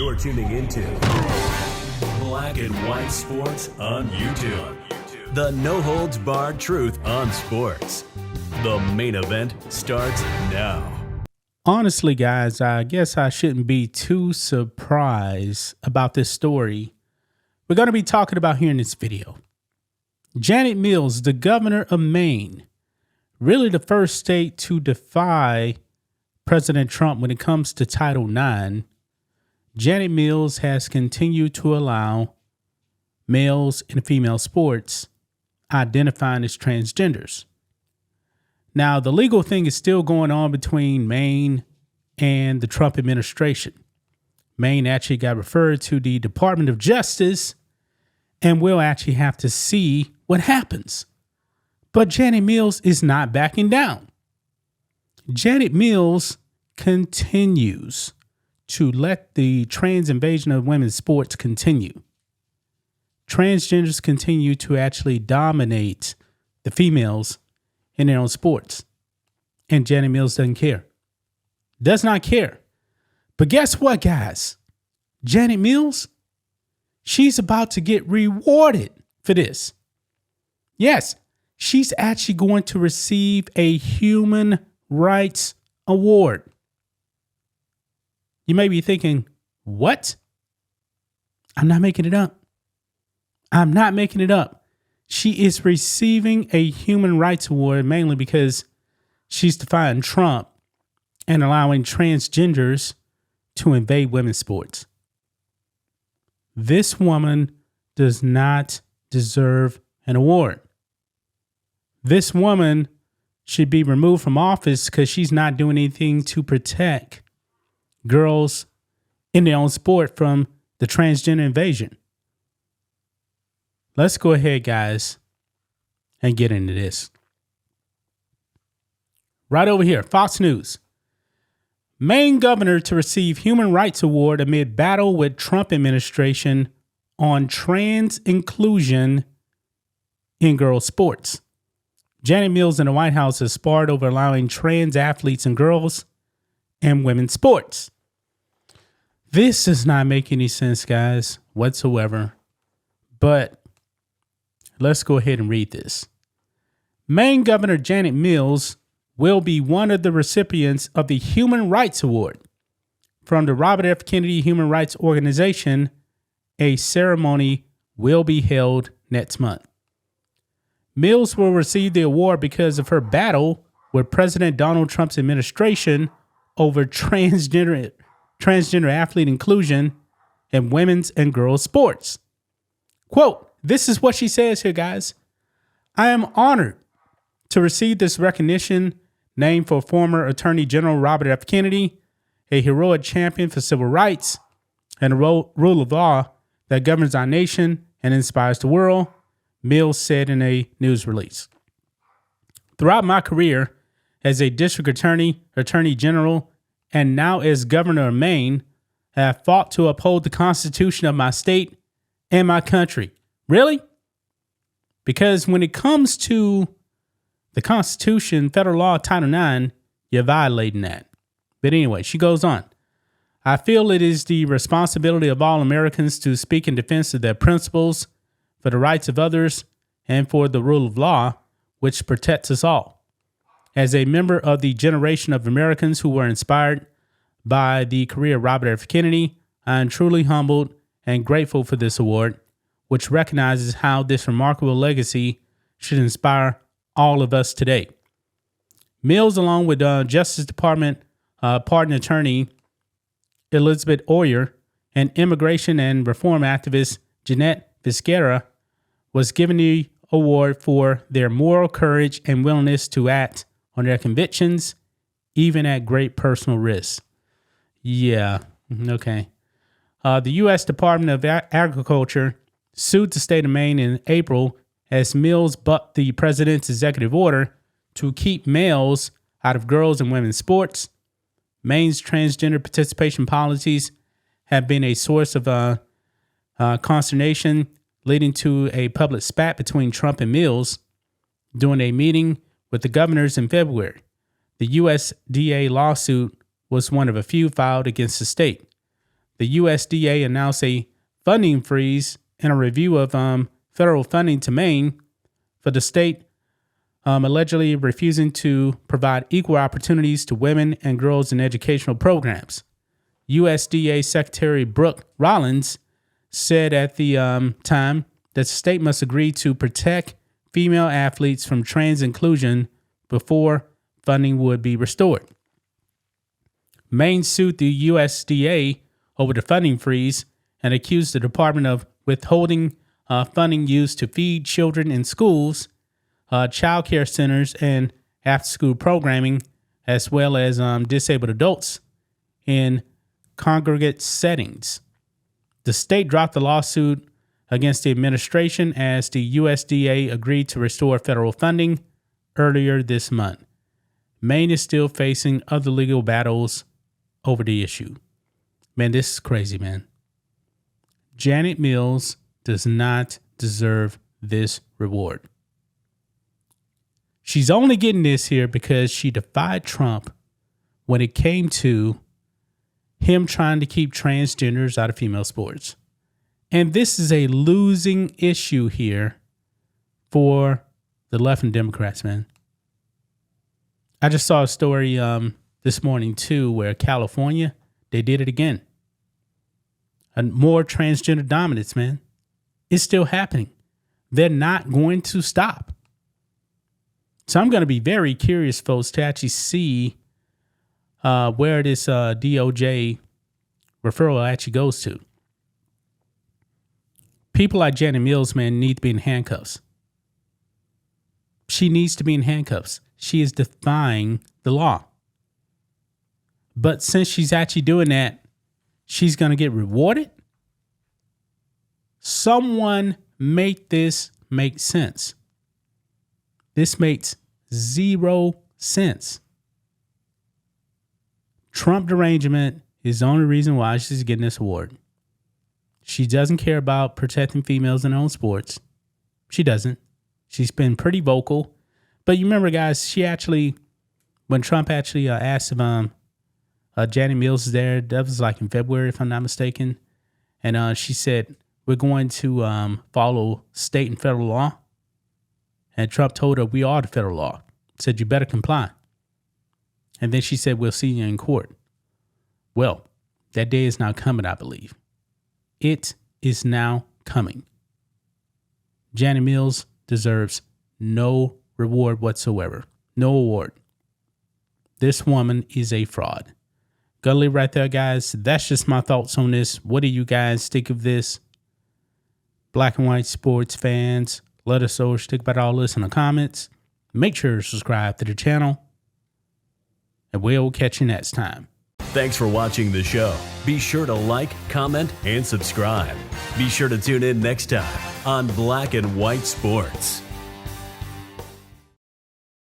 You're tuning into Black and White Sports on YouTube. The no-holds-barred truth on sports. The main event starts now. Honestly, guys, I guess I shouldn't be too surprised about this story we're going to be talking about here in this video. Janet Mills, the governor of Maine, really the first state to defy President Trump when it comes to Title IX. Janet Mills has continued to allow males in female sports identifying as transgenders. Now, the legal thing is still going on between Maine and the Trump administration. Maine actually got referred to the Department of Justice, and we'll actually have to see what happens. But Janet Mills is not backing down. Janet Mills continues to let the trans invasion of women's sports continue. Transgenders continue to actually dominate the females in their own sports. And Janet Mills doesn't care. Does not care. But guess what, guys? Janet Mills, she's about to get rewarded for this. Yes, she's actually going to receive a human rights award. You may be thinking, what? I'm not making it up. I'm not making it up. She is receiving a human rights award mainly because she's defying Trump and allowing transgenders to invade women's sports. This woman does not deserve an award. This woman should be removed from office because she's not doing anything to protect girls in their own sport from the transgender invasion. Let's go ahead, guys, and get into this. Right over here, Fox News. Maine governor to receive human rights award amid battle with Trump administration on trans inclusion in girls' sports. Janet Mills in the White House has sparred over allowing trans athletes and girls and women's sports. This does not make any sense, guys, whatsoever. But let's go ahead and read this. Maine Governor Janet Mills will be one of the recipients of the Human Rights Award from the Robert F. Kennedy Human Rights Organization. A ceremony will be held next month. Mills will receive the award because of her battle with President Donald Trump's administration over transgender athlete inclusion in women's and girls' sports. Quote, this is what she says here, guys. I am honored to receive this recognition named for former Attorney General Robert F. Kennedy, a heroic champion for civil rights and the rule of law that governs our nation and inspires the world, Mills said in a news release. Throughout my career as a district attorney, attorney general, and now as governor of Maine, I have fought to uphold the Constitution of my state and my country. Really? Because when it comes to the Constitution, federal law, Title IX, you're violating that. But anyway, she goes on. I feel it is the responsibility of all Americans to speak in defense of their principles, for the rights of others, and for the rule of law, which protects us all. As a member of the generation of Americans who were inspired by the career of Robert F. Kennedy, I am truly humbled and grateful for this award, which recognizes how this remarkable legacy should inspire all of us today. Mills, along with Justice Department pardon attorney Elizabeth Oyer and immigration and reform activist Jeanette Viscara, was given the award for their moral courage and willingness to act on their convictions, even at great personal risk. Yeah, okay. The U.S. Department of Agriculture sued the state of Maine in April as Mills bucked the president's executive order to keep males out of girls' and women's sports. Maine's transgender participation policies have been a source of consternation, leading to a public spat between Trump and Mills during a meeting with the governors in February. The USDA lawsuit was one of a few filed against the state. the USDA announced a funding freeze and a review of federal funding to Maine for the state allegedly refusing to provide equal opportunities to women and girls in educational programs. USDA Secretary Brooke Rollins said at the time that the state must agree to protect female athletes from trans inclusion before funding would be restored. Maine sued the USDA over the funding freeze and accused the department of withholding funding used to feed children in schools, child care centers, and after-school programming, as well as disabled adults in congregate settings. The state dropped the lawsuit against the administration as the USDA agreed to restore federal funding earlier this month. Maine is still facing other legal battles over the issue. Man, this is crazy, man. Janet Mills does not deserve this reward. She's only getting this here because she defied Trump when it came to him trying to keep transgenders out of female sports. And this is a losing issue here for the left and Democrats, man. I just saw a story this morning, too, where California, they did it again. And more transgender dominance, man. It's still happening. They're not going to stop. So I'm going to be very curious, folks, to actually see where this DOJ referral actually goes to. People like Janet Mills, man, need to be in handcuffs. She needs to be in handcuffs. She is defying the law. But since she's actually doing that, she's going to get rewarded. Someone make this make sense. This makes 0 sense. Trump derangement is the only reason why she's getting this award. She doesn't care about protecting females in her own sports. She doesn't. She's been pretty vocal. But you remember, guys, she actually, when Trump actually asked if Janet Mills is there, that was like in February, if I'm not mistaken. And she said, we're going to follow state and federal law. And Trump told her, we are the federal law. Said, you better comply. And then she said, we'll see you in court. Well, that day is now coming, I believe. It is now coming. Janet Mills deserves no reward whatsoever. No award. This woman is a fraud. Gonna leave right there, guys. That's just my thoughts on this. What do you guys think of this? Black and white sports fans, let us know what you think about all this in the comments. Make sure to subscribe to the channel. And we'll catch you next time. Thanks for watching the show. Be sure to like, comment, and subscribe. Be sure to tune in next time on Black and White Sports.